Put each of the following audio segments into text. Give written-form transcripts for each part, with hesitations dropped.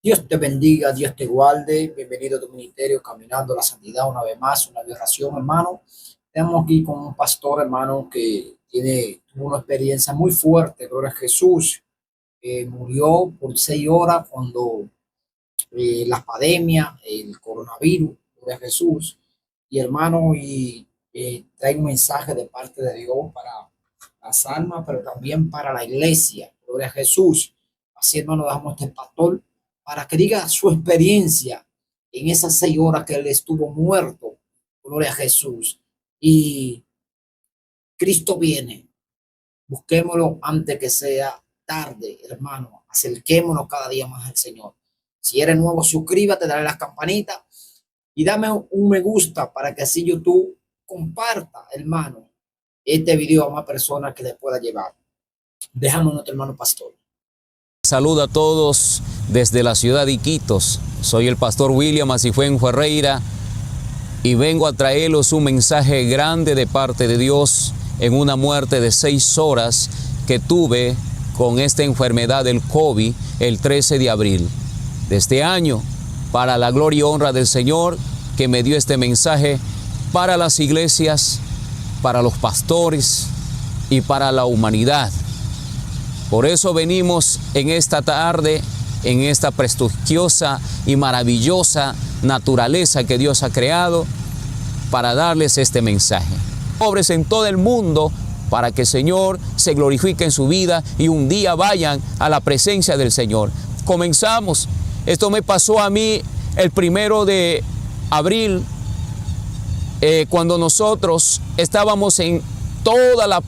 Dios te bendiga, Dios te guarde. Bienvenido a tu ministerio, Caminando la Santidad, una vez más, una vibración, hermano. Estamos aquí con un pastor, hermano, que tuvo una experiencia muy fuerte, gloria a Jesús. Murió por 6 horas cuando la pandemia, el coronavirus, gloria a Jesús. Y hermano, trae un mensaje de parte de Dios para las almas, pero también para la iglesia, gloria a Jesús. Así, hermano, dejamos este pastor para que diga su experiencia en esas 6 horas que él estuvo muerto, gloria a Jesús. Y Cristo viene, busquémoslo antes que sea tarde, hermano. Acerquémonos cada día más al Señor. Si eres nuevo, suscríbete, dale las campanitas y dame un me gusta para que así YouTube comparta, hermano, este video a más personas que le pueda llevar. Dejamos a nuestro hermano pastor. Saludo a todos desde la ciudad de Iquitos. Soy el pastor William Asifuen Ferreira y vengo a traerles un mensaje grande de parte de Dios en una muerte de 6 horas que tuve con esta enfermedad del COVID el 13 de abril de este año, para la gloria y honra del Señor, que me dio este mensaje para las iglesias, para los pastores y para la humanidad. Por eso venimos en esta tarde, en esta prestigiosa y maravillosa naturaleza que Dios ha creado, para darles este mensaje. Pobres en todo el mundo, para que el Señor se glorifique en su vida y un día vayan a la presencia del Señor. Comenzamos. Esto me pasó a mí el 1 de abril, cuando nosotros estábamos en toda la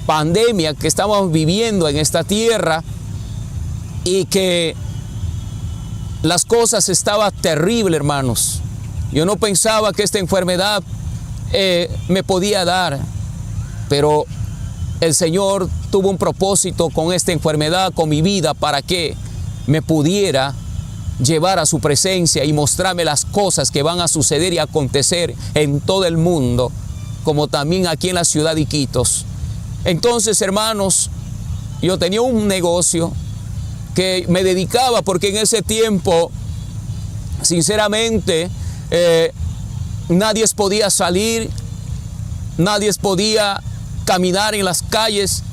pandemia que estábamos viviendo en esta tierra y que las cosas estaban terribles, hermanos. Yo no pensaba que esta enfermedad me podía dar, pero el Señor tuvo un propósito con esta enfermedad, con mi vida, para que me pudiera llevar a su presencia y mostrarme las cosas que van a suceder y acontecer en todo el mundo, como también aquí en la ciudad de Iquitos. Entonces, hermanos, yo tenía un negocio que me dedicaba, porque en ese tiempo, sinceramente, nadie podía salir, nadie podía caminar en las calles.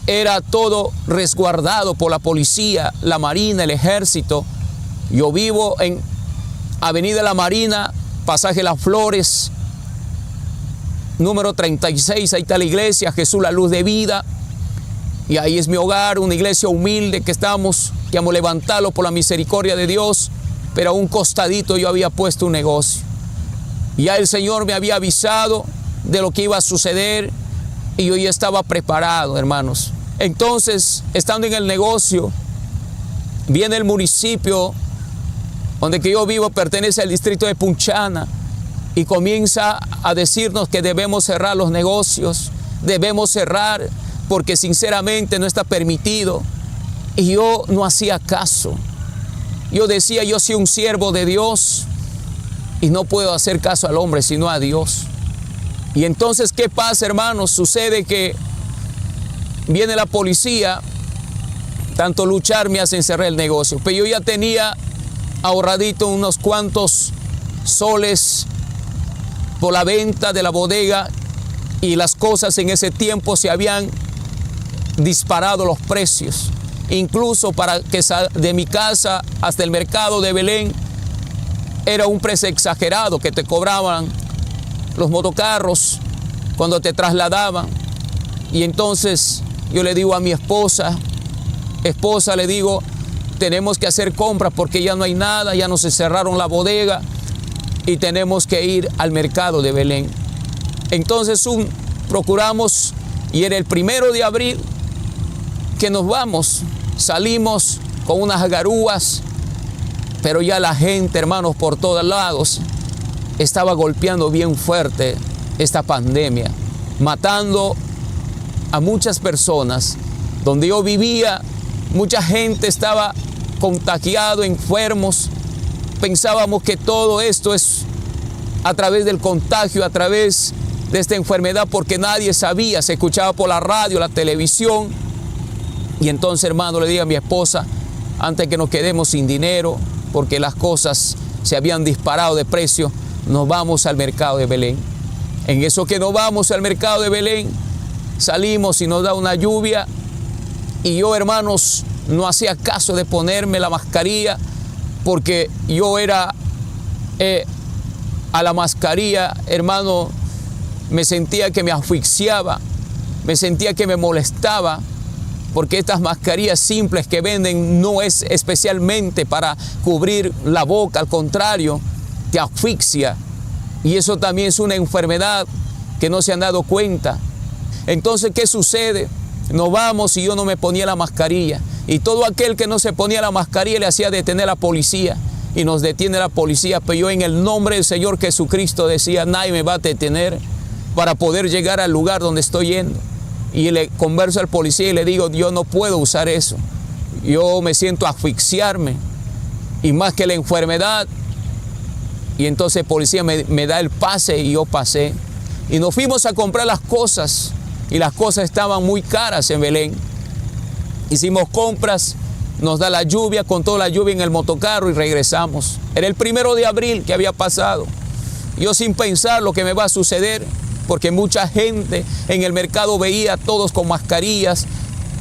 Era todo resguardado por la policía, la marina, el ejército. Yo vivo en Avenida La Marina, Pasaje Las Flores, número 36, ahí está la iglesia Jesús la Luz de Vida, y ahí es mi hogar, una iglesia humilde que hemos levantado por la misericordia de Dios, pero a un costadito yo había puesto un negocio. Ya el Señor me había avisado de lo que iba a suceder y yo ya estaba preparado, hermanos. Entonces, estando en el negocio, viene el municipio donde que yo vivo, pertenece al distrito de Punchana, y comienza a decirnos que debemos cerrar los negocios, debemos cerrar porque sinceramente no está permitido. Y yo no hacía caso. Yo decía, yo soy un siervo de Dios y no puedo hacer caso al hombre sino a Dios. Y entonces, ¿qué pasa, hermanos? Sucede que viene la policía, tanto luchar me hacen cerrar el negocio, pero yo ya tenía ahorradito unos cuantos soles por la venta de la bodega, y las cosas en ese tiempo se habían disparado los precios. Incluso para que de mi casa hasta el mercado de Belén era un precio exagerado que te cobraban los motocarros cuando te trasladaban. Y entonces yo le digo a mi esposa, le digo, tenemos que hacer compras porque ya no hay nada, ya nos cerraron la bodega y tenemos que ir al mercado de Belén. Entonces procuramos, y era el 1 de abril que nos vamos, salimos con unas garúas, pero ya la gente, hermanos, por todos lados estaba golpeando bien fuerte esta pandemia, matando a muchas personas. Donde yo vivía, mucha gente estaba contagiado, enfermos. Pensábamos que todo esto es a través del contagio, a través de esta enfermedad, porque nadie sabía, se escuchaba por la radio, la televisión. Y entonces, hermano, le digo a mi esposa, antes que nos quedemos sin dinero, porque las cosas se habían disparado de precio, nos vamos al mercado de Belén. En eso que nos vamos al mercado de Belén, salimos y nos da una lluvia, y yo, hermanos, no hacía caso de ponerme la mascarilla, porque yo era a la mascarilla, hermano, me sentía que me asfixiaba, me sentía que me molestaba, porque estas mascarillas simples que venden no es especialmente para cubrir la boca, al contrario, te asfixia. Y eso también es una enfermedad que no se han dado cuenta. Entonces, ¿qué sucede? Nos vamos y yo no me ponía la mascarilla. Y todo aquel que no se ponía la mascarilla le hacía detener a la policía. Y nos detiene la policía, pero yo en el nombre del Señor Jesucristo decía, nadie me va a detener para poder llegar al lugar donde estoy yendo. Y le converso al policía y le digo, yo no puedo usar eso. Yo me siento asfixiarme. Y más que la enfermedad. Y entonces el policía me da el pase y yo pasé. Y nos fuimos a comprar las cosas. Y las cosas estaban muy caras en Belén. Hicimos compras, nos da la lluvia, con toda la lluvia en el motocarro y regresamos. Era el 1 de abril que había pasado. Yo sin pensar lo que me va a suceder, porque mucha gente en el mercado veía a todos con mascarillas,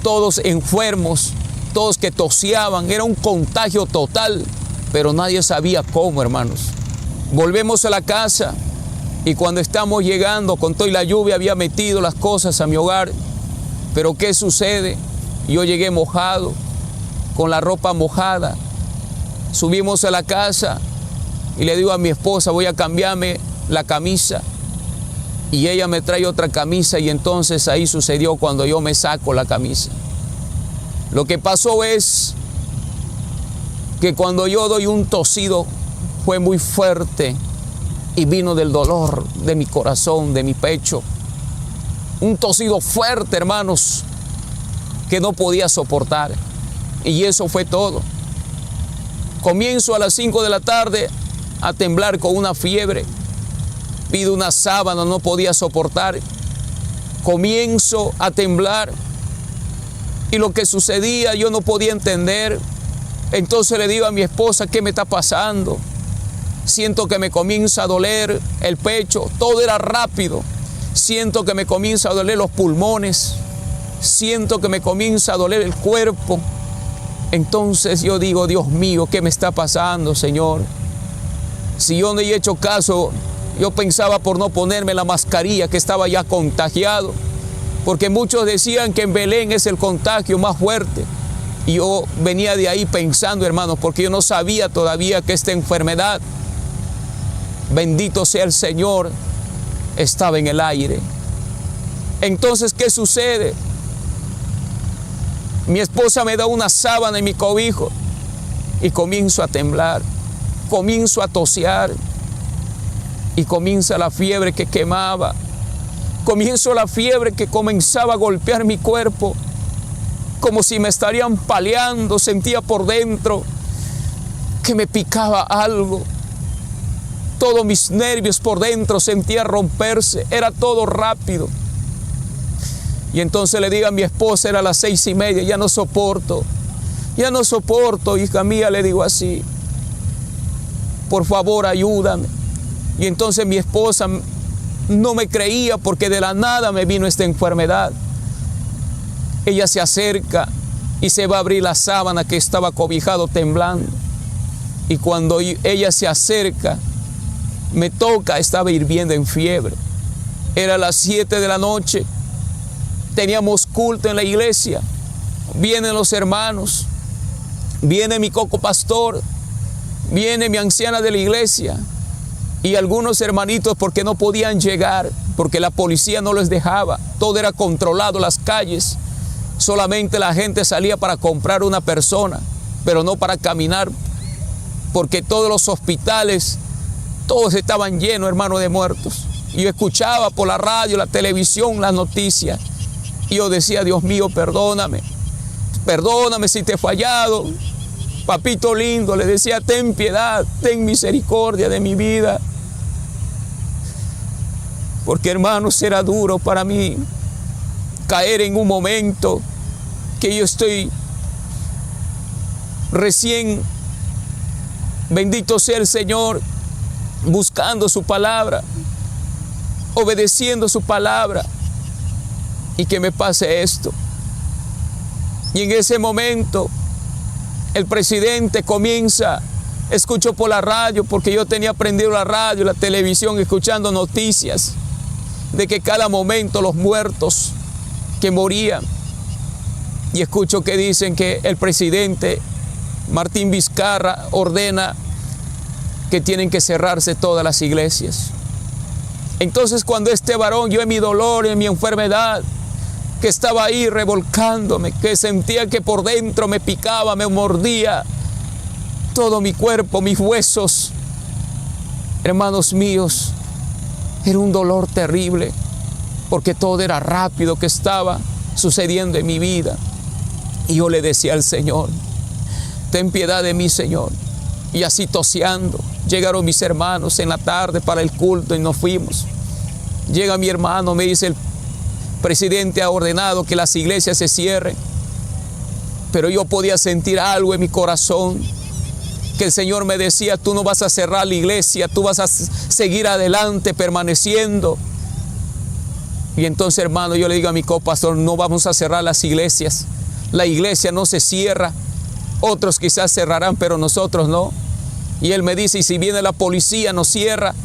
todos enfermos, todos que toseaban. Era un contagio total, pero nadie sabía cómo, hermanos. Volvemos a la casa y cuando estamos llegando, con toda la lluvia, había metido las cosas a mi hogar. Pero ¿qué sucede? Yo llegué mojado, con la ropa mojada. Subimos a la casa y le digo a mi esposa, voy a cambiarme la camisa. Y ella me trae otra camisa y entonces ahí sucedió cuando yo me saco la camisa. Lo que pasó es que cuando yo doy un tosido fue muy fuerte y vino del dolor de mi corazón, de mi pecho. Un tosido fuerte, hermanos, que no podía soportar. Y eso fue todo. Comienzo a las 5 de la tarde a temblar con una fiebre. Pido una sábana, no podía soportar. Comienzo a temblar. Y lo que sucedía yo no podía entender. Entonces le digo a mi esposa, ¿qué me está pasando? Siento que me comienza a doler el pecho. Todo era rápido. Siento que me comienza a doler los pulmones. Siento que me comienza a doler el cuerpo. Entonces yo digo, Dios mío, ¿qué me está pasando, Señor? Si yo no he hecho caso, yo pensaba por no ponerme la mascarilla que estaba ya contagiado, porque muchos decían que en Belén es el contagio más fuerte. Y yo venía de ahí pensando, hermanos, porque yo no sabía todavía que esta enfermedad, bendito sea el Señor, estaba en el aire. Entonces, ¿qué sucede? Mi esposa me da una sábana en mi cobijo y comienzo a temblar, comienzo a tosear y comienza la fiebre que quemaba, comienzo la fiebre que comenzaba a golpear mi cuerpo, como si me estarían paleando. Sentía por dentro que me picaba algo, todos mis nervios por dentro sentía romperse, era todo rápido. Y entonces le digo a mi esposa, era las 6:30, ya no soporto, hija mía, le digo así, por favor ayúdame. Y entonces mi esposa no me creía porque de la nada me vino esta enfermedad. Ella se acerca y se va a abrir la sábana que estaba cobijado temblando. Y cuando ella se acerca, me toca, estaba hirviendo en fiebre. Era las 7 de la noche. Teníamos culto en la iglesia, vienen los hermanos, viene mi coco pastor, viene mi anciana de la iglesia y algunos hermanitos porque no podían llegar, porque la policía no les dejaba, todo era controlado, las calles, solamente la gente salía para comprar una persona, pero no para caminar, porque todos los hospitales, todos estaban llenos, hermano, de muertos. Y yo escuchaba por la radio, la televisión, las noticias. Y yo decía, Dios mío, perdóname si te he fallado. Papito lindo, le decía, ten piedad, ten misericordia de mi vida. Porque, hermanos, era duro para mí caer en un momento que yo estoy recién, bendito sea el Señor, buscando su palabra, obedeciendo su palabra, y que me pase esto. Y en ese momento el presidente comienza, escucho por la radio, porque yo tenía prendido la radio, la televisión, escuchando noticias de que cada momento los muertos que morían, y escucho que dicen que el presidente Martín Vizcarra ordena que tienen que cerrarse todas las iglesias. Entonces, cuando este varón, yo en mi dolor, en mi enfermedad, que estaba ahí revolcándome, que sentía que por dentro me picaba, me mordía todo mi cuerpo, mis huesos, hermanos míos, era un dolor terrible, porque todo era rápido que estaba sucediendo en mi vida. Y yo le decía al Señor, ten piedad de mí, Señor. Y así toseando, llegaron mis hermanos en la tarde para el culto y nos fuimos. Llega mi hermano, me dice, el presidente ha ordenado que las iglesias se cierren. Pero yo podía sentir algo en mi corazón, que el Señor me decía, tú no vas a cerrar la iglesia, tú vas a seguir adelante, permaneciendo. Y entonces, hermano, yo le digo a mi copastor, no vamos a cerrar las iglesias. La iglesia no se cierra. Otros quizás cerrarán, pero nosotros no. Y él me dice, y si viene la policía, nos cierra,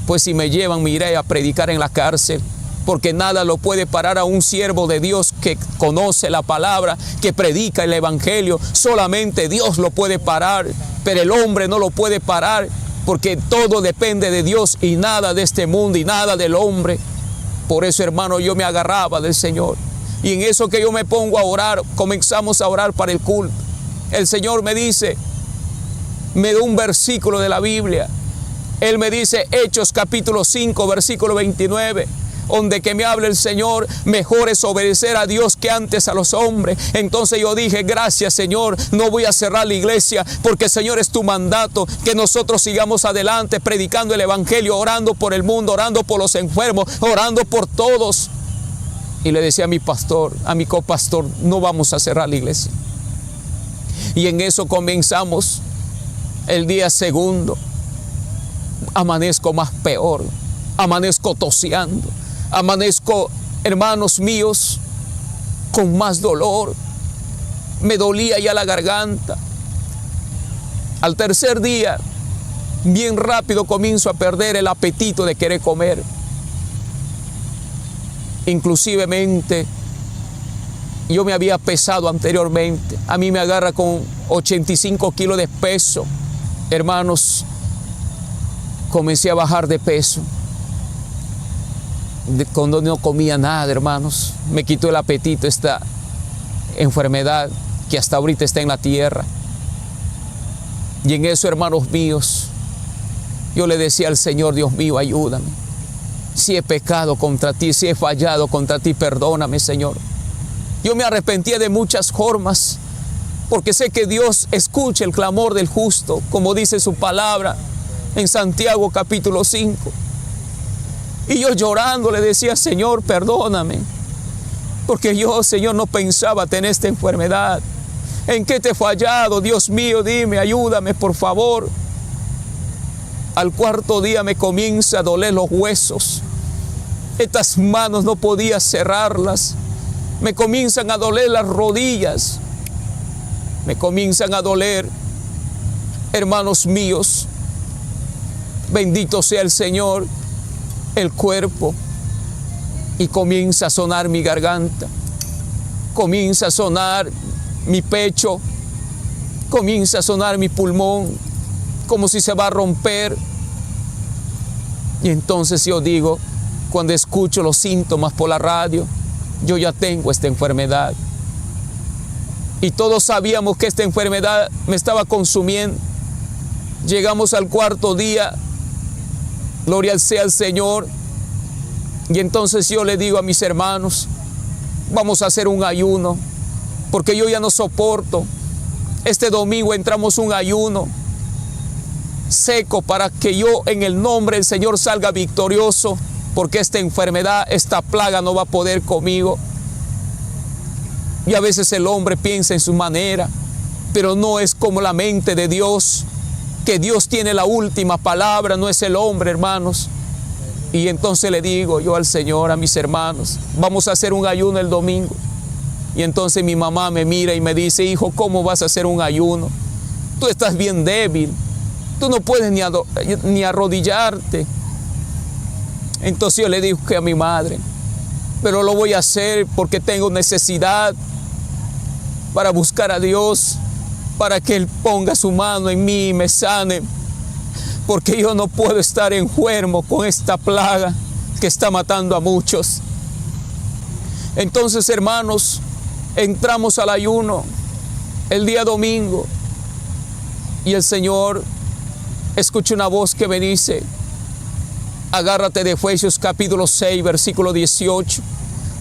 pues si me llevan, me iré a predicar en la cárcel, porque nada lo puede parar a un siervo de Dios que conoce la palabra, que predica el evangelio. Solamente Dios lo puede parar, pero el hombre no lo puede parar, porque todo depende de Dios y nada de este mundo y nada del hombre. Por eso, hermano, yo me agarraba del Señor. Y en eso que yo me pongo a orar, comenzamos a orar para el culto. El Señor me dice, me da un versículo de la Biblia. Él me dice, Hechos capítulo 5, versículo 29, donde que me habla el Señor, mejor es obedecer a Dios que antes a los hombres. Entonces yo dije, gracias, Señor, no voy a cerrar la iglesia, porque, Señor, es tu mandato que nosotros sigamos adelante predicando el evangelio, orando por el mundo, orando por los enfermos, orando por todos. Y le decía a mi pastor, a mi copastor, no vamos a cerrar la iglesia. Y en eso comenzamos. El día segundo, amanezco más peor, amanezco toseando, amanezco, hermanos míos, con más dolor. Me dolía ya la garganta. Al tercer día, bien rápido comienzo a perder el apetito de querer comer. Inclusivemente, yo me había pesado anteriormente. A mí me agarra con 85 kilos de peso. Hermanos, comencé a bajar de peso. Cuando no comía nada, hermanos, me quitó el apetito esta enfermedad que hasta ahorita está en la tierra. Y en eso, hermanos míos, yo le decía al Señor, Dios mío, ayúdame. Si he pecado contra ti, si he fallado contra ti, perdóname, Señor. Yo me arrepentía de muchas formas, porque sé que Dios escucha el clamor del justo, como dice su palabra en Santiago capítulo 5. Y yo llorando le decía, Señor, perdóname, porque yo, Señor, no pensaba tener esta enfermedad. ¿En qué te he fallado? Dios mío, dime, ayúdame, por favor. Al cuarto día me comienza a doler los huesos. Estas manos no podía cerrarlas. Me comienzan a doler las rodillas. Me comienzan a doler, hermanos míos, bendito sea el Señor, el cuerpo. Y comienza a sonar mi garganta. Comienza a sonar mi pecho. Comienza a sonar mi pulmón, como si se va a romper. Y entonces yo digo, cuando escucho los síntomas por la radio, yo ya tengo esta enfermedad. Y todos sabíamos que esta enfermedad me estaba consumiendo. Llegamos al cuarto día, gloria sea al Señor. Y entonces yo le digo a mis hermanos, vamos a hacer un ayuno, porque yo ya no soporto. Este domingo entramos un ayuno seco para que yo en el nombre del Señor salga victorioso, porque esta enfermedad, esta plaga no va a poder conmigo. Y a veces el hombre piensa en su manera, pero no es como la mente de Dios, que Dios tiene la última palabra, no es el hombre, hermanos. Y entonces le digo yo al Señor, a mis hermanos, vamos a hacer un ayuno el domingo. Y entonces mi mamá me mira y me dice, hijo, ¿cómo vas a hacer un ayuno? Tú estás bien débil, tú no puedes ni arrodillarte. Entonces yo le digo que a mi madre, pero lo voy a hacer porque tengo necesidad para buscar a Dios, para que Él ponga su mano en mí y me sane, porque yo no puedo estar enfermo con esta plaga que está matando a muchos. Entonces, hermanos, entramos al ayuno el día domingo y el Señor escucha una voz que me dice, agárrate de Efesios capítulo 6, versículo 18,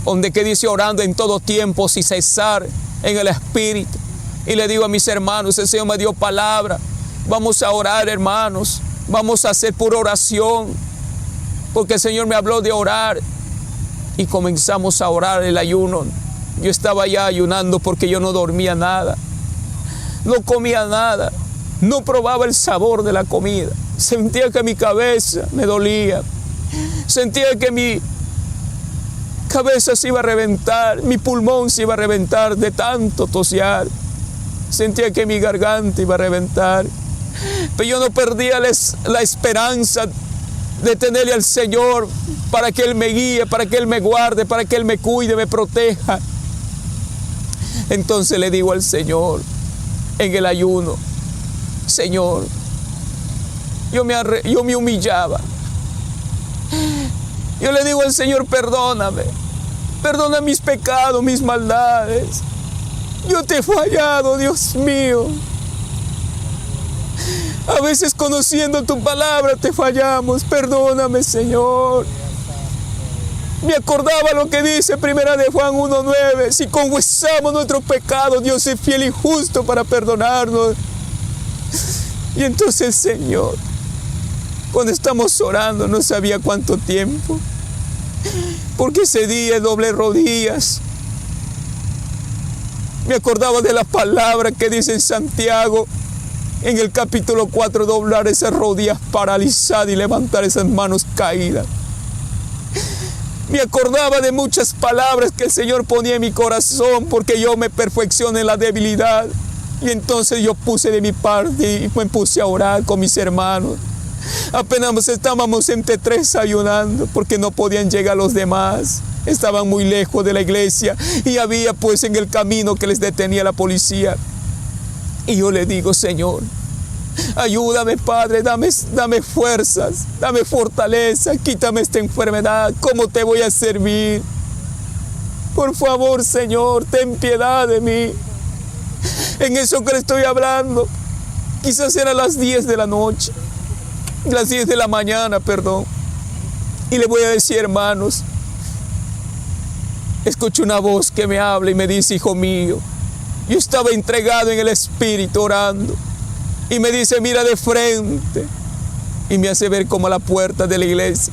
donde que dice, orando en todo tiempo sin cesar en el Espíritu. Y le digo a mis hermanos, el Señor me dio palabra, vamos a orar, hermanos, vamos a hacer pura oración, porque el Señor me habló de orar. Y comenzamos a orar el ayuno. Yo estaba ya ayunando porque yo no dormía nada, no comía nada, no probaba el sabor de la comida. Sentía que mi cabeza me dolía, sentía que mi cabeza se iba a reventar, mi pulmón se iba a reventar de tanto tosear. Sentía que mi garganta iba a reventar, pero yo no perdía la esperanza de tenerle al Señor para que Él me guíe, para que Él me guarde, para que Él me cuide, me proteja. Entonces le digo al Señor en el ayuno, Señor, yo me humillaba. Yo le digo al Señor, perdóname, perdona mis pecados, mis maldades. Yo te he fallado, Dios mío. A veces conociendo tu palabra te fallamos. Perdóname, Señor. Me acordaba lo que dice Primera de Juan 1:9. Si confesamos nuestros pecados, Dios es fiel y justo para perdonarnos. Y entonces, Señor, cuando estamos orando, no sabía cuánto tiempo, porque ese día doblé rodillas. Me acordaba de la palabra que dice en Santiago, en el capítulo 4, doblar esas rodillas paralizadas y levantar esas manos caídas. Me acordaba de muchas palabras que el Señor ponía en mi corazón, porque yo me perfecciono en la debilidad. Y entonces yo puse de mi parte y me puse a orar con mis hermanos. Apenas estábamos entre tres ayunando, porque no podían llegar los demás. Estaban muy lejos de la iglesia y había pues en el camino que les detenía la policía. Y yo le digo, Señor, ayúdame, Padre, dame fuerzas, dame fortaleza, quítame esta enfermedad. ¿Cómo te voy a servir? Por favor, Señor, ten piedad de mí. En eso que le estoy hablando, quizás eran las 10 de la noche, las 10 de la mañana, perdón. Y le voy a decir, hermanos, escucho una voz que me habla y me dice, hijo mío, yo estaba entregado en el Espíritu orando. Y me dice, mira de frente. Y me hace ver como a la puerta de la iglesia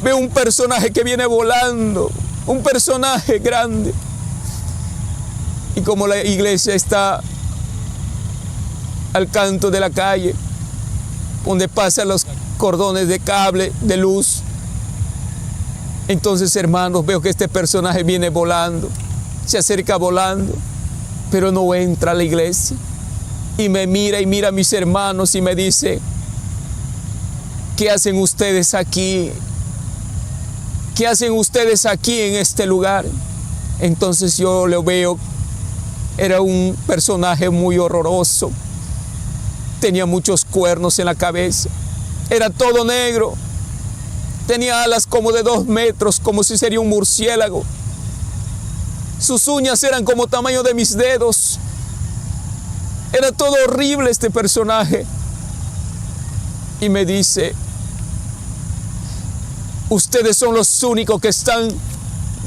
veo un personaje que viene volando, un personaje grande. Y como la iglesia está al canto de la calle, donde pasan los cordones de cable de luz, entonces, hermanos, veo que este personaje viene volando, se acerca volando, pero no entra a la iglesia. Y me mira y mira a mis hermanos y me dice, ¿qué hacen ustedes aquí? ¿Qué hacen ustedes aquí en este lugar? Entonces yo lo veo, era un personaje muy horroroso, tenía muchos cuernos en la cabeza, era todo negro, tenía alas como de 2 metros, como si sería un murciélago. Sus uñas eran como tamaño de mis dedos. Era todo horrible este personaje. Y me dice, ustedes son los únicos que están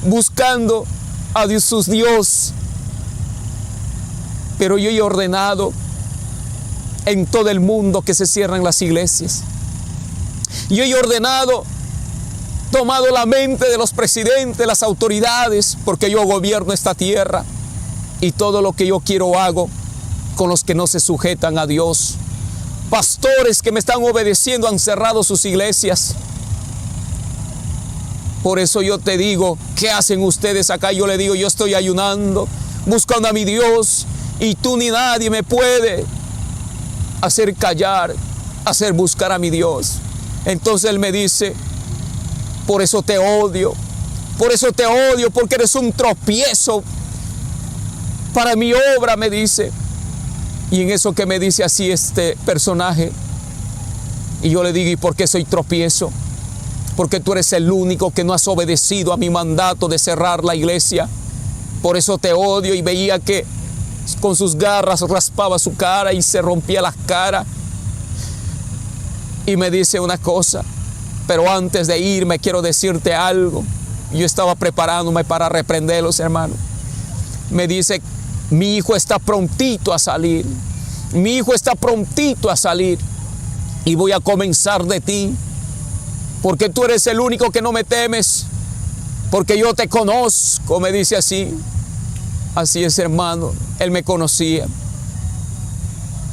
buscando a Dios, sus Dios. Pero yo he ordenado en todo el mundo que se cierren las iglesias. Yo he ordenado, tomado la mente de los presidentes, las autoridades, porque yo gobierno esta tierra y todo lo que yo quiero hago. con los que no se sujetan a Dios. Pastores que me están obedeciendo han cerrado sus iglesias. Por eso yo te digo, ¿qué hacen ustedes acá? Yo le digo, yo estoy ayunando, buscando a mi Dios, y tú ni nadie me puede hacer callar, hacer buscar a mi Dios. Entonces él me dice, por eso te odio, porque eres un tropiezo para mi obra, me dice. Y en eso que me dice así este personaje, y yo le digo, ¿y por qué soy tropiezo? Porque tú eres el único que no has obedecido a mi mandato de cerrar la iglesia. Por eso te odio. Y veía que con sus garras raspaba su cara y se rompía la cara. Y me dice una cosa, pero antes de irme quiero decirte algo. Yo estaba preparándome para reprenderlos, hermano. Me dice, mi hijo está prontito a salir. Mi hijo está prontito a salir. Y voy a comenzar de ti. Porque tú eres el único que no me temes. Porque yo te conozco, me dice así. Así es, hermano. Él me conocía.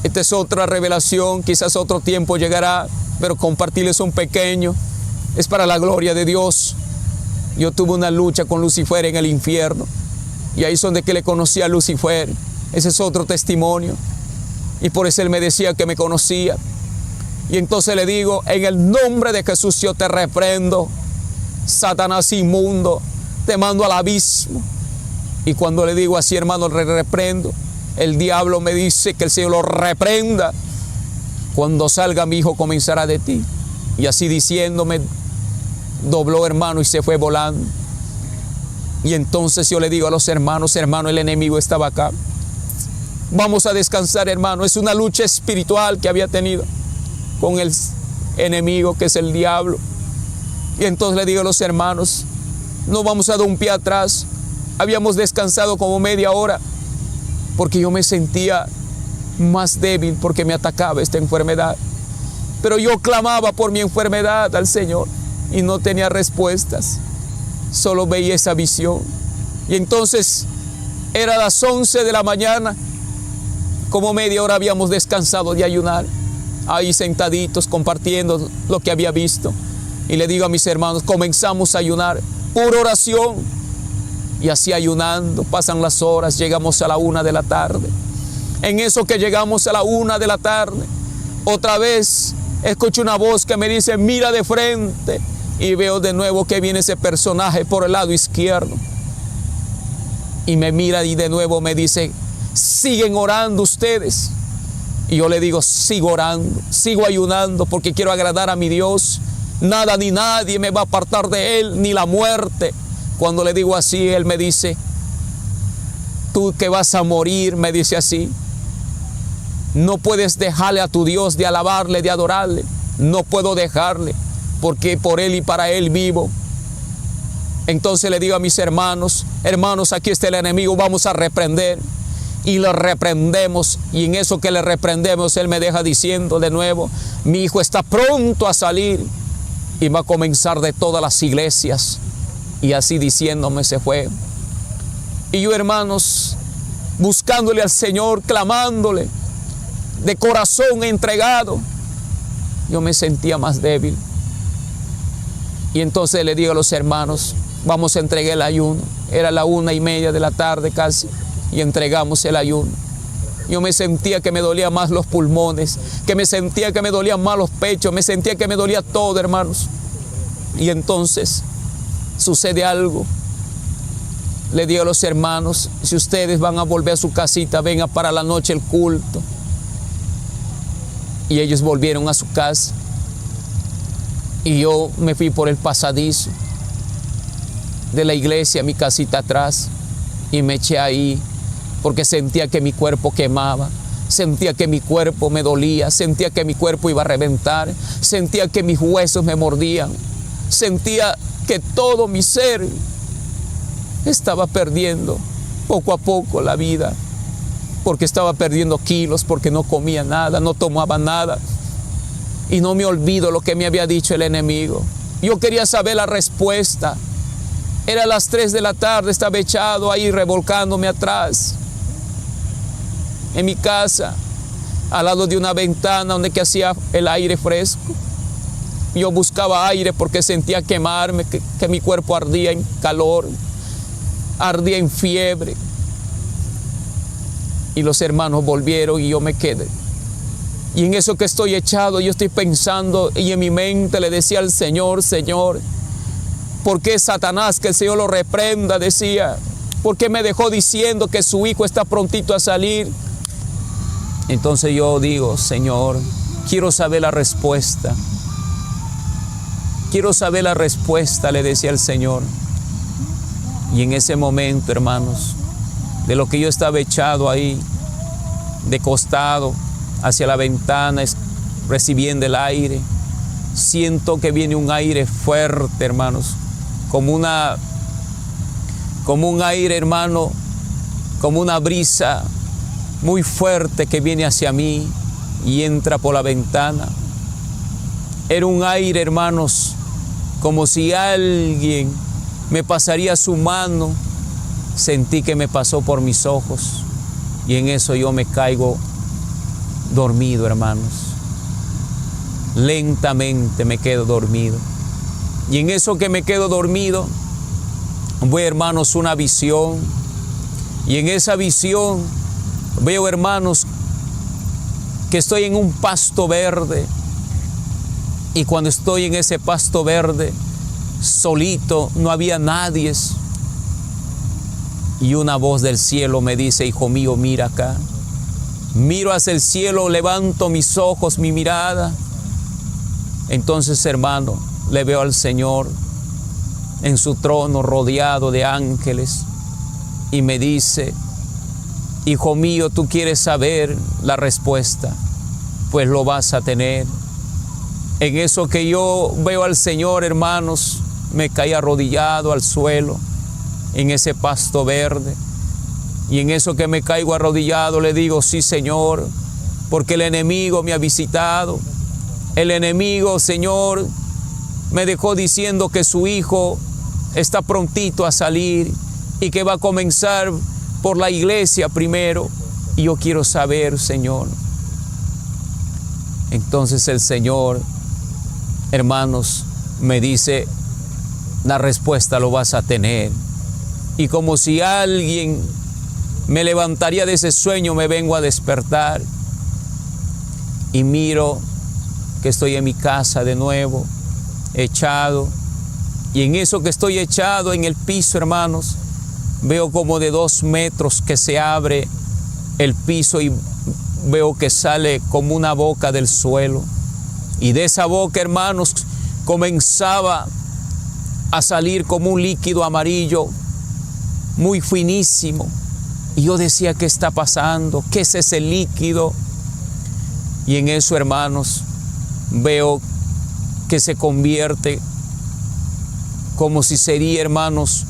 Esta es otra revelación. Quizás otro tiempo llegará. Pero compartirles un pequeño. Es para la gloria de Dios. Yo tuve una lucha con Lucifer en el infierno. Y ahí es donde que le conocí a Lucifer. Ese es otro testimonio. Y por eso él me decía que me conocía. Y entonces le digo, en el nombre de Jesús yo te reprendo, Satanás inmundo, te mando al abismo. Y cuando le digo así, hermano, le reprendo, el diablo me dice que el Señor lo reprenda. Cuando salga mi hijo comenzará de ti. Y así diciéndome, dobló, hermano, y se fue volando. Y entonces yo le digo a los hermanos, hermano, el enemigo estaba acá. Vamos a descansar, hermano. Es una lucha espiritual que había tenido con el enemigo, que es el diablo. Y entonces le digo a los hermanos, no vamos a dar un pie atrás. Habíamos descansado como media hora, porque yo me sentía más débil, porque me atacaba esta enfermedad. Pero yo clamaba por mi enfermedad al Señor, y no tenía respuestas. Solo veía esa visión. Y entonces, era las 11 de la mañana, como media hora habíamos descansado de ayunar. Ahí sentaditos compartiendo lo que había visto. Y le digo a mis hermanos, comenzamos a ayunar, pura oración. Y así ayunando, pasan las horas, llegamos a la 1 de la tarde. En eso que llegamos a la 1 de la tarde, otra vez escucho una voz que me dice, mira de frente. Y veo de nuevo que viene ese personaje por el lado izquierdo. Y me mira y de nuevo me dice, siguen orando ustedes. Y yo le digo, sigo orando, sigo ayunando, porque quiero agradar a mi Dios. Nada ni nadie me va a apartar de Él, ni la muerte. Cuando le digo así, Él me dice, tú que vas a morir, me dice así, no puedes dejarle a tu Dios de alabarle, de adorarle. No puedo dejarle, porque por Él y para Él vivo. Entonces le digo a mis hermanos, hermanos, aquí está el enemigo, vamos a reprender. Y le reprendemos, y en eso que le reprendemos, él me deja diciendo de nuevo, mi hijo está pronto a salir y va a comenzar de todas las iglesias. Y así diciéndome se fue. Y yo, hermanos, buscándole al Señor, clamándole, de corazón entregado, yo me sentía más débil. Y entonces le digo a los hermanos, vamos a entregar el ayuno. Era la 1:30 de la tarde casi. Y entregamos el ayuno. Yo me sentía que me dolía más los pulmones, que me sentía que me dolían más los pechos, me sentía que me dolía todo, hermanos. Y entonces sucede algo. Le digo a los hermanos, si ustedes van a volver a su casita, venga para la noche el culto. Y ellos volvieron a su casa. Y yo me fui por el pasadizo de la iglesia a mi casita atrás. Y me eché ahí, porque sentía que mi cuerpo quemaba, sentía que mi cuerpo me dolía, sentía que mi cuerpo iba a reventar, sentía que mis huesos me mordían, sentía que todo mi ser estaba perdiendo poco a poco la vida, porque estaba perdiendo kilos, porque no comía nada, no tomaba nada. Y no me olvido lo que me había dicho el enemigo. Yo quería saber la respuesta. Era las 3 de la tarde, estaba echado ahí revolcándome atrás. en mi casa, al lado de una ventana donde que hacía el aire fresco. Yo buscaba aire porque sentía quemarme, que mi cuerpo ardía en calor, ardía en fiebre. Y los hermanos volvieron y yo me quedé. Y en eso que estoy echado, yo estoy pensando y en mi mente le decía al Señor, Señor, ¿por qué Satanás, que el Señor lo reprenda, decía? ¿Por qué me dejó diciendo que su hijo está prontito a salir? Entonces yo digo, Señor, quiero saber la respuesta. Quiero saber la respuesta, le decía al Señor. Y en ese momento, hermanos, de lo que yo estaba echado ahí, de costado, hacia la ventana, recibiendo el aire, siento que viene un aire fuerte, hermanos, como un aire, hermano, como una brisa muy fuerte que viene hacia mí y entra por la ventana. Era un aire, hermanos, como si alguien me pasaría su mano. Sentí que me pasó por mis ojos y en eso yo me caigo dormido, hermanos. Lentamente me quedo dormido. Y en eso que me quedo dormido, veo, hermanos, una visión. Y en esa visión veo, hermanos, que estoy en un pasto verde. Y cuando estoy en ese pasto verde, solito, no había nadie. Y una voz del cielo me dice, hijo mío, mira acá. Miro hacia el cielo, levanto mis ojos, mi mirada. Entonces, hermano, le veo al Señor en su trono rodeado de ángeles. Y me dice, hijo mío, tú quieres saber la respuesta, pues lo vas a tener. En eso que yo veo al Señor, hermanos, me caí arrodillado al suelo, en ese pasto verde. Y en eso que me caigo arrodillado le digo, sí, Señor, porque el enemigo me ha visitado. El enemigo, Señor, me dejó diciendo que su hijo está prontito a salir y que va a comenzar por la iglesia primero. Y yo quiero saber, Señor. Entonces el Señor, hermanos, me dice, la respuesta lo vas a tener. Y como si alguien me levantaría de ese sueño, me vengo a despertar y miro que estoy en mi casa de nuevo, echado. Y en eso que estoy echado en el piso, hermanos, veo como de 2 metros que se abre el piso y veo que sale como una boca del suelo. Y de esa boca, hermanos, comenzaba a salir como un líquido amarillo, muy finísimo. Y yo decía, ¿qué está pasando? ¿Qué es ese líquido? Y en eso, hermanos, veo que se convierte como si sería, hermanos,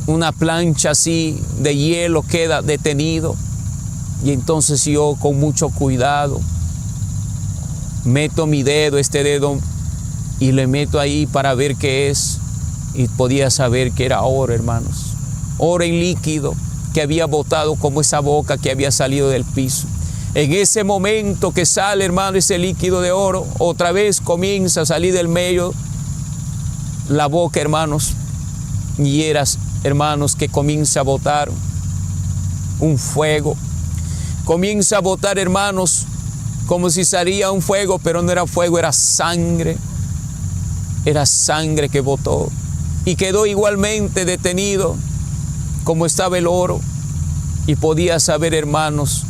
una plancha así de hielo, queda detenido. Y entonces yo, con mucho cuidado, meto mi dedo, este dedo, y le meto ahí para ver qué es. Y podía saber que era oro, hermanos. Oro en líquido que había botado como esa boca que había salido del piso. En ese momento que sale, hermano, ese líquido de oro, otra vez comienza a salir del medio la boca, hermanos, y eras, hermanos, que comienza a botar un fuego. Comienza a botar, hermanos, como si salía un fuego, pero no era fuego, era sangre. Era sangre que botó. Y quedó igualmente detenido como estaba el oro. Y podía saber, hermanos,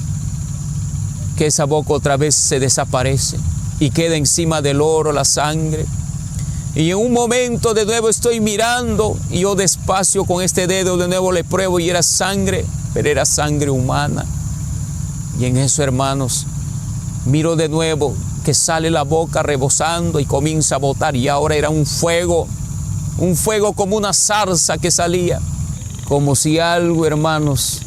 que esa boca otra vez se desaparece y queda encima del oro la sangre. Y en un momento de nuevo estoy mirando y yo despacio con este dedo de nuevo le pruebo y era sangre, pero era sangre humana. Y en eso, hermanos, miro de nuevo que sale la boca rebosando y comienza a botar, y ahora era un fuego como una zarza que salía, como si algo, hermanos,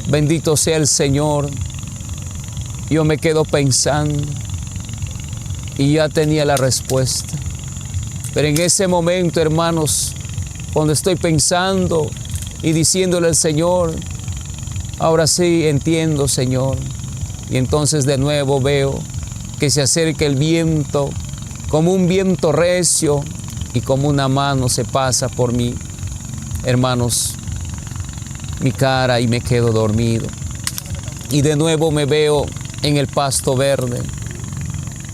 bendito sea el Señor. Yo me quedo pensando y ya tenía la respuesta. Pero en ese momento, hermanos, cuando estoy pensando y diciéndole al Señor, Ahora sí entiendo, Señor. Y entonces de nuevo veo que se acerca el viento, como un viento recio, y como una mano se pasa por mí, hermanos, mi cara, y me quedo dormido. Y de nuevo me veo en el pasto verde,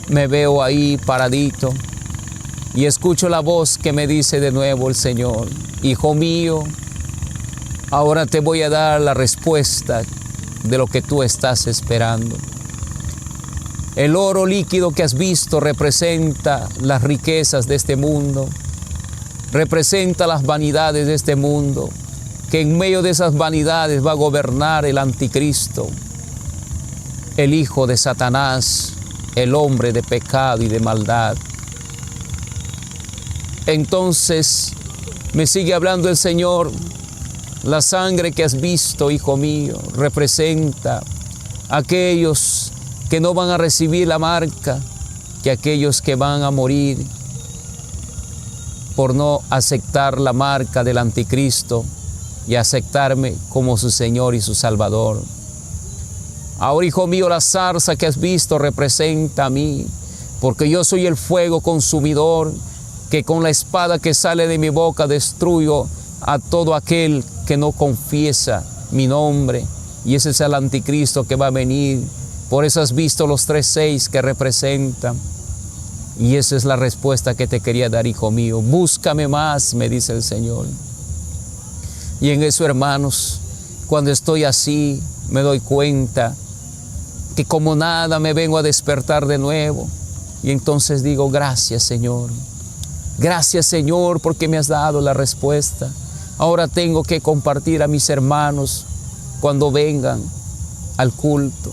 me veo ahí paradito, y escucho la voz que me dice de nuevo el Señor: hijo mío, ahora te voy a dar la respuesta de lo que tú estás esperando. El oro líquido que has visto representa las riquezas de este mundo, representa las vanidades de este mundo, que en medio de esas vanidades va a gobernar el anticristo, el hijo de Satanás, el hombre de pecado y de maldad. Entonces me sigue hablando el Señor: la sangre que has visto, hijo mío, representa a aquellos que no van a recibir la marca, que aquellos que van a morir por no aceptar la marca del anticristo y aceptarme como su Señor y su Salvador. Ahora, hijo mío, la zarza que has visto representa a mí, porque yo soy el fuego consumidor, que con la espada que sale de mi boca destruyo a todo aquel que no confiesa mi nombre. Y ese es el anticristo que va a venir. Por eso has visto los 3:6 que representan. Y esa es la respuesta que te quería dar, hijo mío. Búscame más, me dice el Señor. Y en eso, hermanos, cuando estoy así, me doy cuenta que como nada me vengo a despertar de nuevo. Y entonces digo: gracias, Señor. Gracias, Señor, porque me has dado la respuesta. Ahora tengo que compartir a mis hermanos cuando vengan al culto.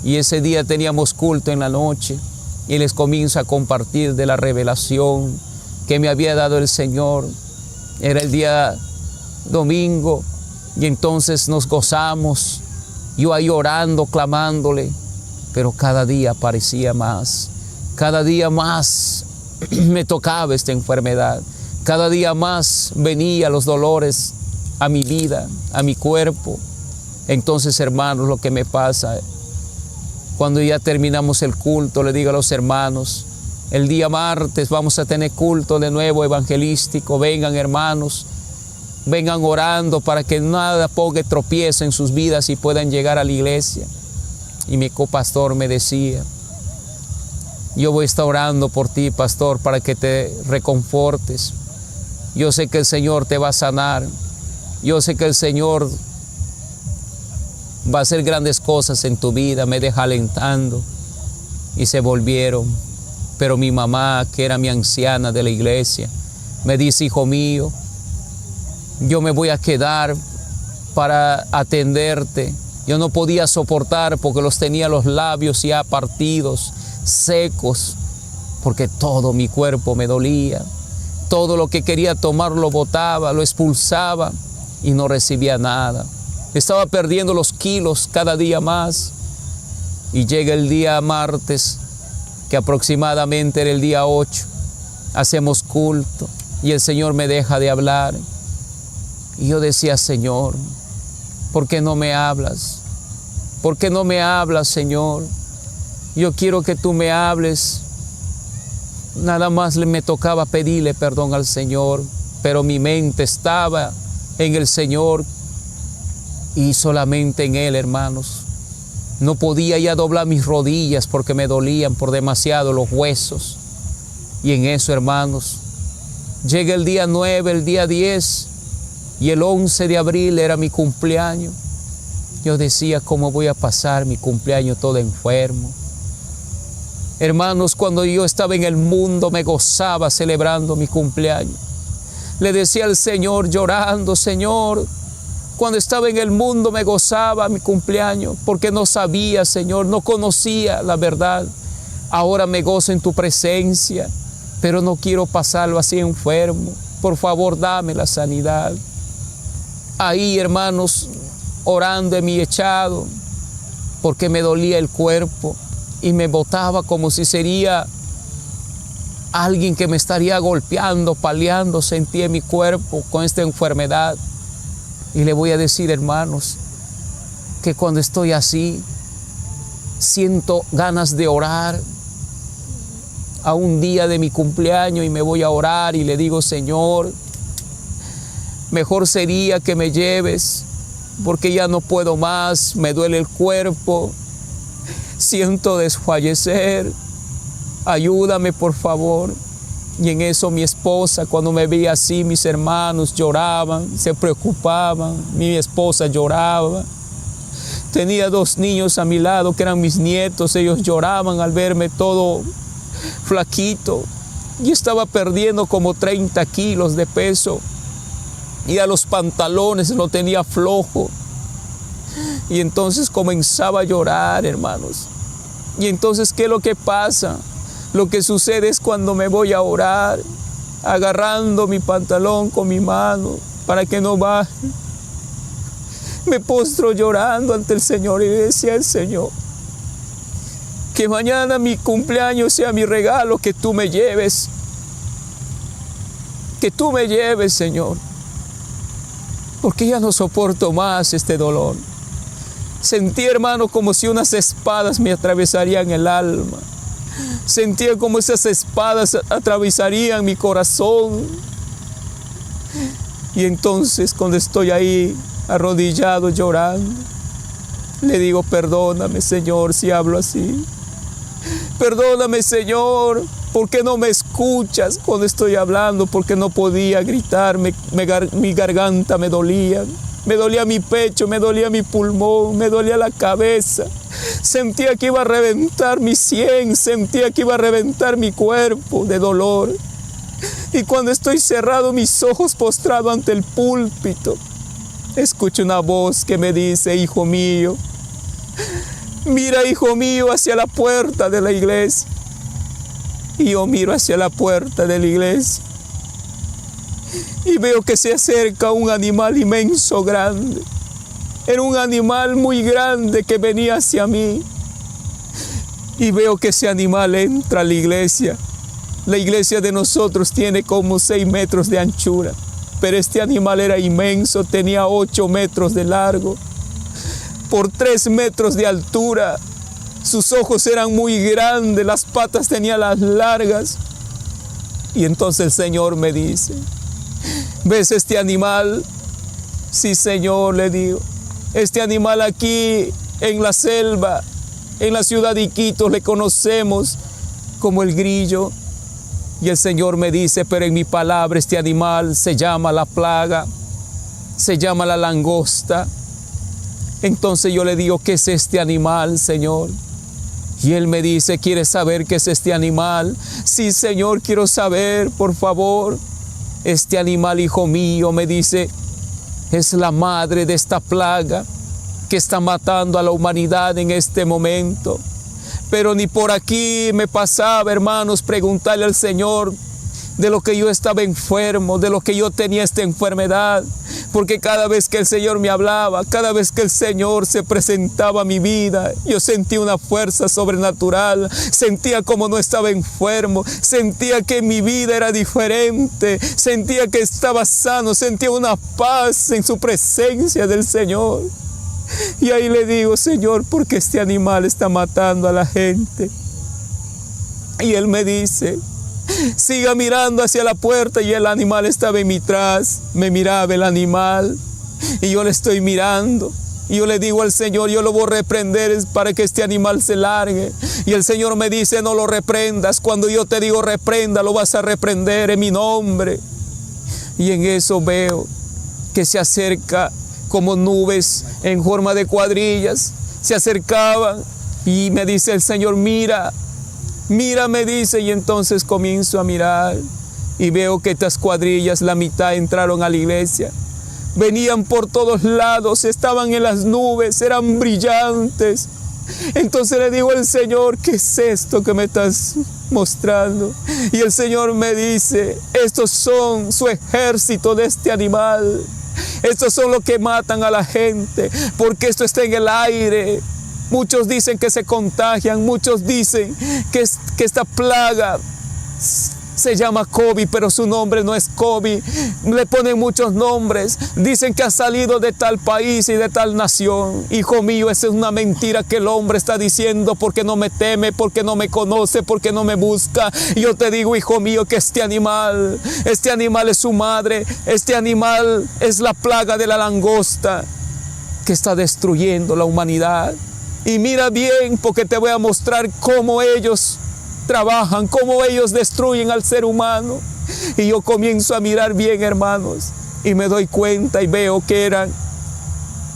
Y ese día teníamos culto en la noche, y les comienzo a compartir de la revelación que me había dado el Señor. Era el día domingo, y entonces nos gozamos, yo ahí orando, clamándole, pero cada día aparecía más, cada día más me tocaba esta enfermedad, cada día más venían los dolores a mi vida, a mi cuerpo. Entonces, hermanos, lo que me pasa, cuando ya terminamos el culto, le digo a los hermanos: el día martes vamos a tener culto de nuevo evangelístico, vengan, hermanos, vengan orando para que nada ponga tropiezo en sus vidas y puedan llegar a la iglesia. Y mi copastor me decía: yo voy a estar orando por ti, pastor, para que te reconfortes. Yo sé que el Señor te va a sanar. Yo sé que el Señor va a hacer grandes cosas en tu vida. Me deja alentando. Y se volvieron. Pero mi mamá, que era mi anciana de la iglesia, me dice: hijo mío, yo me voy a quedar para atenderte. Yo no podía soportar porque los tenía los labios ya partidos, secos, porque todo mi cuerpo me dolía. Todo lo que quería tomar lo botaba, lo expulsaba y no recibía nada. Estaba perdiendo los kilos cada día más. Y llega el día martes, que aproximadamente era el día 8, hacemos culto y el Señor me deja de hablar. Y yo decía: Señor, ¿por qué no me hablas? ¿Por qué no me hablas, Señor? Yo quiero que tú me hables. Nada más me tocaba pedirle perdón al Señor, pero mi mente estaba en el Señor y solamente en Él, hermanos. No podía ya doblar mis rodillas porque me dolían por demasiado los huesos. Y en eso, hermanos, llega el día 9, el día 10, y el 11 de abril era mi cumpleaños. Yo decía: ¿cómo voy a pasar mi cumpleaños todo enfermo? Hermanos, cuando yo estaba en el mundo me gozaba celebrando mi cumpleaños. Le decía al Señor llorando: Señor, cuando estaba en el mundo me gozaba mi cumpleaños porque no sabía, Señor, no conocía la verdad. Ahora me gozo en tu presencia, pero no quiero pasarlo así enfermo. Por favor, dame la sanidad. Ahí, hermanos, orando en mi echado, porque me dolía el cuerpo y me botaba como si sería alguien que me estaría golpeando, paliando. Sentí en mi cuerpo con esta enfermedad. Y le voy a decir, hermanos, que cuando estoy así, siento ganas de orar a un día de mi cumpleaños y me voy a orar y le digo, Señor, mejor sería que me lleves porque ya no puedo más, me duele el cuerpo, siento desfallecer, ayúdame por favor. Y en eso mi esposa, cuando me veía así, mis hermanos lloraban, se preocupaban, mi esposa lloraba. Tenía 2 niños a mi lado que eran mis nietos, ellos lloraban al verme todo flaquito. Yo estaba perdiendo como 30 kilos de peso y a los pantalones lo tenía flojo. Y entonces comenzaba a llorar, hermanos. Y entonces, ¿qué es lo que pasa? Lo que sucede es cuando me voy a orar, agarrando mi pantalón con mi mano para que no baje, me postro llorando ante el Señor y le decía al Señor, que mañana mi cumpleaños sea mi regalo, que tú me lleves, Señor, porque ya no soporto más este dolor. Sentí, hermano, como si unas espadas me atravesarían el alma. Sentía como esas espadas atravesarían mi corazón. Y entonces, cuando estoy ahí arrodillado llorando, le digo, perdóname, Señor, si hablo así. Perdóname, Señor, porque no me escuchas cuando estoy hablando, porque no podía gritar, mi garganta me dolía. Me dolía mi pecho, me dolía mi pulmón, me dolía la cabeza. Sentía que iba a reventar mi sien, sentía que iba a reventar mi cuerpo de dolor. Y cuando estoy cerrado mis ojos postrado ante el púlpito, escucho una voz que me dice, hijo mío, mira, hijo mío, hacia la puerta de la iglesia. Y yo miro hacia la puerta de la iglesia y veo que se acerca un animal inmenso, grande. Era un animal muy grande que venía hacia mí. Y veo que ese animal entra a la iglesia. La iglesia de nosotros tiene como 6 metros de anchura, pero este animal era inmenso, tenía 8 metros de largo, por 3 metros de altura. Sus ojos eran muy grandes, las patas tenía las largas. Y entonces el Señor me dice, ¿ves este animal? Sí, Señor, le digo. Este animal aquí en la selva, en la ciudad de Iquitos, le conocemos como el grillo. Y el Señor me dice, pero en mi palabra este animal se llama la plaga, se llama la langosta. Entonces yo le digo, ¿qué es este animal, Señor? Y Él me dice, ¿quieres saber qué es este animal? Sí, Señor, quiero saber, por favor. Este animal, hijo mío, me dice, es la madre de esta plaga que está matando a la humanidad en este momento. Pero ni por aquí me pasaba, hermanos, preguntarle al Señor de lo que yo estaba enfermo, de lo que yo tenía esta enfermedad. Porque cada vez que el Señor me hablaba, cada vez que el Señor se presentaba a mi vida, yo sentía una fuerza sobrenatural, sentía como no estaba enfermo, sentía que mi vida era diferente, sentía que estaba sano, sentía una paz en su presencia del Señor. Y ahí le digo, Señor, ¿por qué este animal está matando a la gente? Y Él me dice, siga mirando hacia la puerta. Y el animal estaba en mi tras, me miraba el animal y yo le estoy mirando. Y yo le digo al Señor, yo lo voy a reprender para que este animal se largue. Y el Señor me dice, no lo reprendas. Cuando yo te digo reprenda, lo vas a reprender en mi nombre. Y en eso veo que se acerca como nubes en forma de cuadrillas, se acercaban y me dice el Señor, mira, mira, me dice, y entonces comienzo a mirar y veo que estas cuadrillas, la mitad entraron a la iglesia, venían por todos lados, estaban en las nubes, eran brillantes. Entonces le digo al Señor, ¿qué es esto que me estás mostrando? Y el Señor me dice, estos son su ejército de este animal. Estos son los que matan a la gente, porque esto está en el aire. Muchos dicen que se contagian, muchos dicen que esta plaga Se llama COVID, pero su nombre no es COVID. Le ponen muchos nombres. Dicen que ha salido de tal país y de tal nación. Hijo mío, esa es una mentira que el hombre está diciendo porque no me teme, porque no me conoce, porque no me busca. Yo te digo, hijo mío, que este animal es su madre. Este animal es la plaga de la langosta que está destruyendo la humanidad. Y mira bien, porque te voy a mostrar cómo ellos trabajan, cómo ellos destruyen al ser humano. Y yo comienzo a mirar bien, hermanos, y me doy cuenta y veo que eran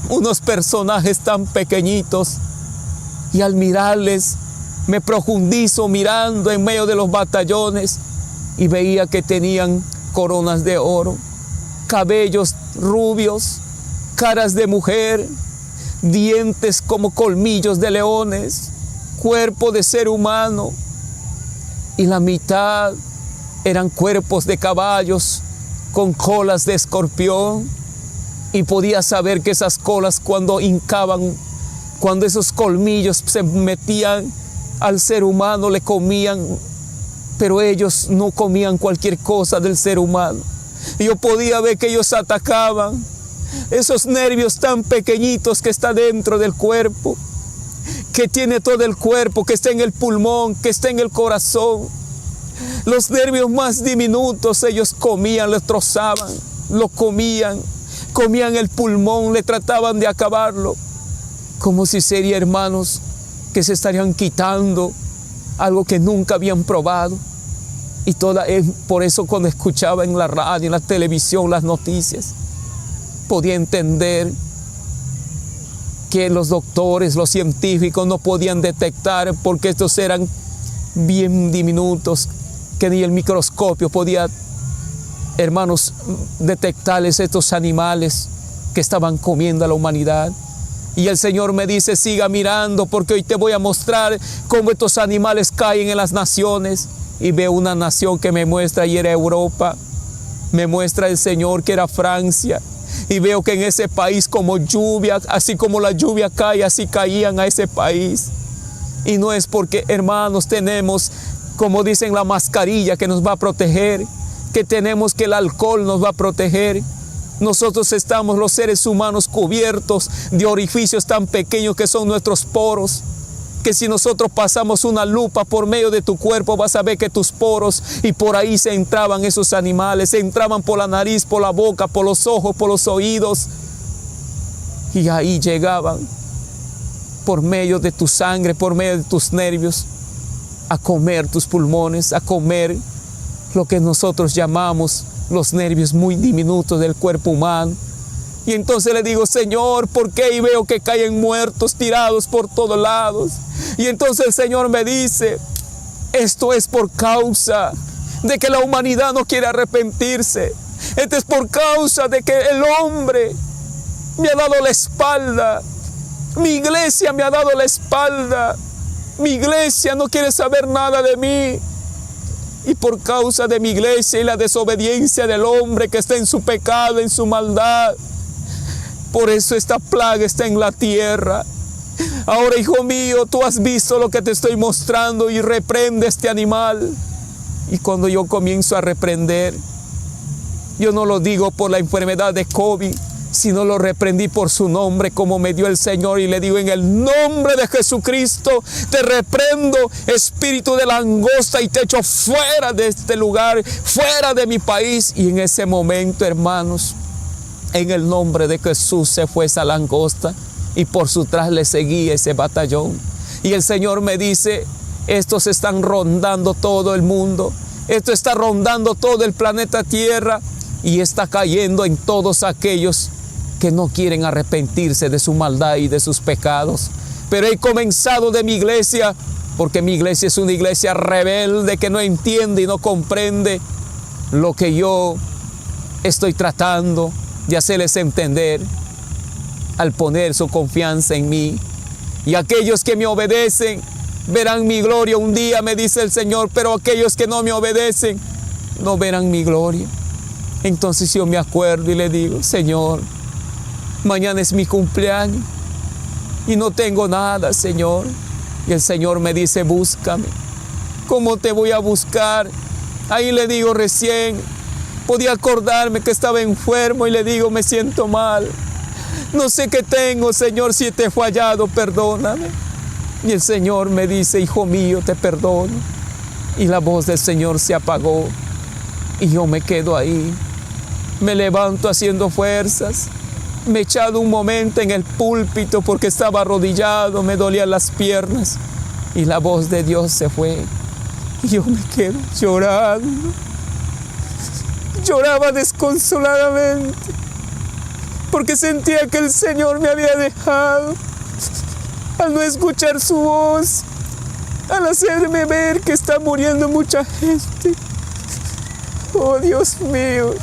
unos personajes tan pequeñitos, y al mirarles me profundizo mirando en medio de los batallones y veía que tenían coronas de oro, cabellos rubios, caras de mujer, dientes como colmillos de leones, cuerpo de ser humano, y la mitad eran cuerpos de caballos con colas de escorpión. Y podía saber que esas colas, cuando hincaban, cuando esos colmillos se metían al ser humano, le comían, pero ellos no comían cualquier cosa del ser humano. Y yo podía ver que ellos atacaban esos nervios tan pequeñitos que está dentro del cuerpo, que tiene todo el cuerpo, que está en el pulmón, que está en el corazón. Los nervios más diminutos ellos comían, los trozaban, lo comían el pulmón, le trataban de acabarlo, como si sería, hermanos, que se estarían quitando algo que nunca habían probado. Y por eso cuando escuchaba en la radio, en la televisión, las noticias, podía entender que los doctores, los científicos no podían detectar, porque estos eran bien diminutos, que ni el microscopio podía, hermanos, detectarles estos animales que estaban comiendo a la humanidad. Y el Señor me dice, siga mirando, porque hoy te voy a mostrar cómo estos animales caen en las naciones. Y veo una nación que me muestra, y era Europa. Me muestra el Señor que era Francia. Y veo que en ese país, como lluvia, así como la lluvia cae, así caían a ese país. Y no es porque, hermanos, tenemos, como dicen, la mascarilla que nos va a proteger, que tenemos que el alcohol nos va a proteger. Nosotros estamos, los seres humanos, cubiertos de orificios tan pequeños que son nuestros poros, que si nosotros pasamos una lupa por medio de tu cuerpo, vas a ver que tus poros, y por ahí se entraban esos animales, se entraban por la nariz, por la boca, por los ojos, por los oídos, y ahí llegaban por medio de tu sangre, por medio de tus nervios, a comer tus pulmones, a comer lo que nosotros llamamos los nervios muy diminutos del cuerpo humano. Y entonces le digo, Señor, ¿por qué? Y veo que caen muertos, tirados por todos lados. Y entonces el Señor me dice, esto es por causa de que la humanidad no quiere arrepentirse. Esto es por causa de que el hombre me ha dado la espalda. Mi iglesia me ha dado la espalda. Mi iglesia no quiere saber nada de mí. Y por causa de mi iglesia y la desobediencia del hombre que está en su pecado, en su maldad, por eso esta plaga está en la tierra. Ahora, hijo mío, tú has visto lo que te estoy mostrando, y reprende este animal. Y cuando yo comienzo a reprender, yo no lo digo por la enfermedad de COVID, sino lo reprendí por su nombre, como me dio el Señor, y le digo, en el nombre de Jesucristo, te reprendo, espíritu de langosta, y te echo fuera de este lugar, fuera de mi país. Y en ese momento, hermanos, en el nombre de Jesús se fue esa langosta, y por su tras le seguía ese batallón. Y el Señor me dice, estos están rondando todo el mundo, esto está rondando todo el planeta Tierra, y está cayendo en todos aquellos que no quieren arrepentirse de su maldad y de sus pecados. Pero he comenzado de mi iglesia, porque mi iglesia es una iglesia rebelde que no entiende y no comprende lo que yo estoy tratando de hacerles entender al poner su confianza en mí. Y aquellos que me obedecen verán mi gloria un día, me dice el Señor, pero aquellos que no me obedecen no verán mi gloria. Entonces yo me acuerdo y le digo, Señor, mañana es mi cumpleaños y no tengo nada, Señor. Y el Señor me dice, búscame. ¿Cómo te voy a buscar Ahí le digo recién, podía acordarme que estaba enfermo y le digo, me siento mal. No sé qué tengo, Señor, si te he fallado, perdóname. Y el Señor me dice, hijo mío, te perdono. Y la voz del Señor se apagó y yo me quedo ahí. Me levanto haciendo fuerzas. Me he echado un momento en el púlpito porque estaba arrodillado, me dolían las piernas. Y la voz de Dios se fue. Y yo me quedo llorando. Lloraba desconsoladamente porque sentía que el Señor me había dejado al no escuchar su voz, al hacerme ver que está muriendo mucha gente. Oh, Dios mío,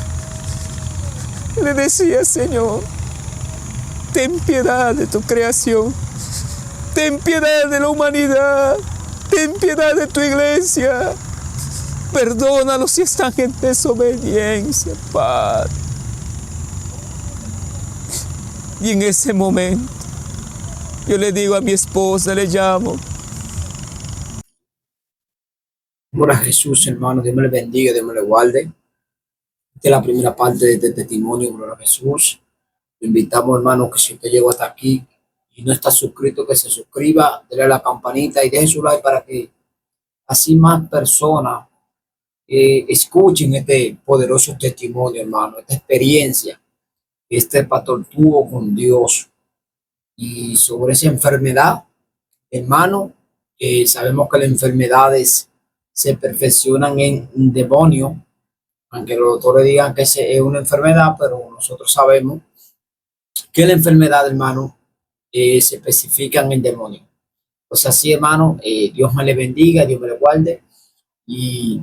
le decía, Señor, ten piedad de tu creación, ten piedad de la humanidad, ten piedad de tu iglesia, perdónalos si están en desobediencia, Padre. Y en ese momento, yo le digo a mi esposa, le llamo. Gloria a Jesús, hermano. Dios me le bendiga, Dios me le guarde. Esta es la primera parte de este testimonio, gloria a Jesús. Le invitamos, hermano, que si usted llegó hasta aquí y no está suscrito, que se suscriba, déle a la campanita y deje su like para que así más personas escuchen este poderoso testimonio, hermano, esta experiencia que este pastor tuvo con Dios. Y sobre esa enfermedad, hermano, sabemos que las enfermedades se perfeccionan en un demonio, aunque los doctores digan que es una enfermedad, pero nosotros sabemos que la enfermedad, hermano, se especifica en el demonio. Pues así, hermano, Dios me le bendiga, Dios me le guarde. Y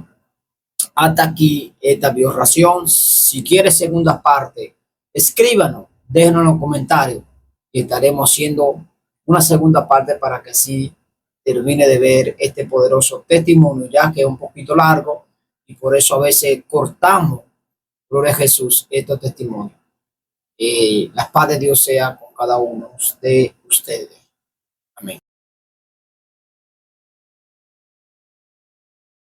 hasta aquí esta bioración. Si quiere segunda parte, escríbanos, déjenos en los comentarios y estaremos haciendo una segunda parte para que así termine de ver este poderoso testimonio, ya que es un poquito largo y por eso a veces cortamos, gloria a Jesús, estos testimonios. La paz de Dios sea con cada uno de ustedes.